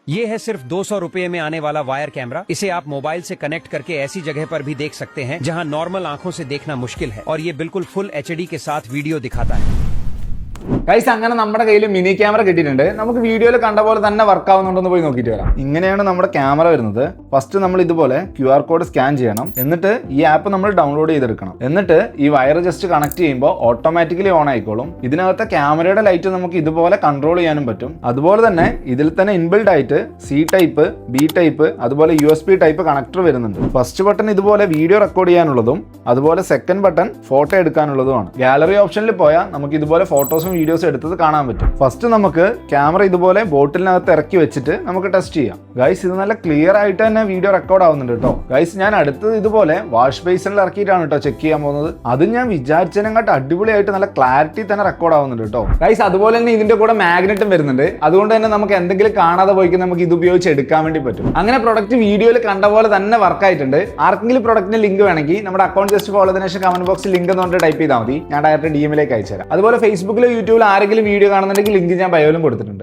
ये है सिर्फ 200 रुपए में आने वाला वायर कैमरा। इसे आप मोबाइल से कनेक्ट करके ऐसी जगह पर भी देख सकते हैं जहां नॉर्मल आंखों से देखना मुश्किल है, और ये बिल्कुल फुल एचडी के साथ वीडियो दिखाता है। ഗൈസ് അങ്ങനെ നമ്മുടെ കയ്യിൽ മിനി ക്യാമറ കിട്ടിയിട്ടുണ്ട്. നമുക്ക് വീഡിയോയിൽ കണ്ട പോലെ തന്നെ വർക്ക് ആവുന്നുണ്ടെന്ന് പോയി നോക്കിയിട്ട് വരാം. ഇങ്ങനെയാണ് നമ്മുടെ ക്യാമറ വരുന്നത്. ഫസ്റ്റ് നമ്മൾ ഇതുപോലെ QR കോഡ് സ്കാൻ ചെയ്യണം. എന്നിട്ട് ഈ ആപ്പ് നമ്മൾ ഡൗൺലോഡ് ചെയ്തെടുക്കണം. എന്നിട്ട് ഈ വയർ ജസ്റ്റ് കണക്ട് ചെയ്യുമ്പോൾ ഓട്ടോമാറ്റിക്കലി ഓൺ ആയിക്കോളും. ഇതിനകത്തെ ക്യാമറയുടെ ലൈറ്റ് നമുക്ക് ഇതുപോലെ കൺട്രോൾ ചെയ്യാനും പറ്റും. അതുപോലെ തന്നെ ഇതിൽ തന്നെ ഇൻബിൽഡ് ആയിട്ട് C ടൈപ്പ്, B ടൈപ്പ്, അതുപോലെ USB ടൈപ്പ് കണക്ടർ വരുന്നുണ്ട്. ഫസ്റ്റ് ബട്ടൺ ഇതുപോലെ വീഡിയോ റെക്കോർഡ് ചെയ്യാനുള്ളതും അതുപോലെ സെക്കൻഡ് ബട്ടൺ ഫോട്ടോ എടുക്കാനുള്ളതുമാണ്. ഗാലറി ഓപ്ഷനിൽ പോയാൽ നമുക്ക് ഇതുപോലെ ഫോട്ടോസും വീഡിയോസും എടുത്തത് കാണാൻ പറ്റും. ഫസ്റ്റ് നമുക്ക് ക്യാമറ ഇതുപോലെ ബോട്ടിലിനകത്ത് ഇറക്കി വെച്ചിട്ട് നമുക്ക് ടെസ്റ്റ് ചെയ്യാം. ഗൈസ് ഇത് നല്ല ക്ലിയർ ആയിട്ട് തന്നെ വീഡിയോ റെക്കോർഡ് ആവുന്നുണ്ട് കേട്ടോ. ഗൈസ് ഞാൻ അടുത്തത് ഇതുപോലെ വാഷ് ബേസിനിൽ ഇറക്കിയിട്ടാണ് കേട്ടോ ചെക്ക് ചെയ്യാൻ പോകുന്നത്. അത് ഞാൻ വിചാരിച്ചതിനെക്കാട്ട് അടിപൊളിയായിട്ട് നല്ല ക്ലാരിറ്റി തന്നെ റെക്കോർഡ് ആവുന്നുണ്ട് കേട്ടോ. ഗൈസ് അതുപോലെ തന്നെ ഇതിന്റെ കൂടെ മാഗ്നറ്റും വരുന്നുണ്ട്. അതുകൊണ്ട് തന്നെ നമുക്ക് എന്തെങ്കിലും കാണാതെ പോയിക്ക് നമുക്ക് ഇത് ഉപയോഗിച്ച് എടുക്കാൻ വേണ്ടി പറ്റും. അങ്ങനെ പ്രൊഡക്റ്റ് വീഡിയോയിൽ കണ്ട പോലെ തന്നെ വർക്ക് ആയിട്ടുണ്ട്. ആർക്കെങ്കിലും പ്രൊഡക്റ്റിന്റെ ലിങ്ക് വേണമെങ്കിൽ നമ്മുടെ അക്കൗണ്ട് ജസ്റ്റ് ഫോളോ ചെയ്തതിനു ശേഷം കമന്റ് ബോക്സിൽ ലിങ്ക് എന്ന് പറഞ്ഞിട്ട് ടൈപ്പ് ചെയ്താൽ മതി. ഞാൻ ഡയറക്റ്റ് DM ലേക്ക് അയച്ചുതരാം. അതുപോലെ ഫേസ്ബുക്കിലോ യൂട്യൂബിലോ ആരെങ്കിലും വീഡിയോ കാണുന്നുണ്ടെങ്കിൽ ലിങ്ക് ഞാൻ ബയോയിലും കൊടുത്തിട്ടുണ്ട്.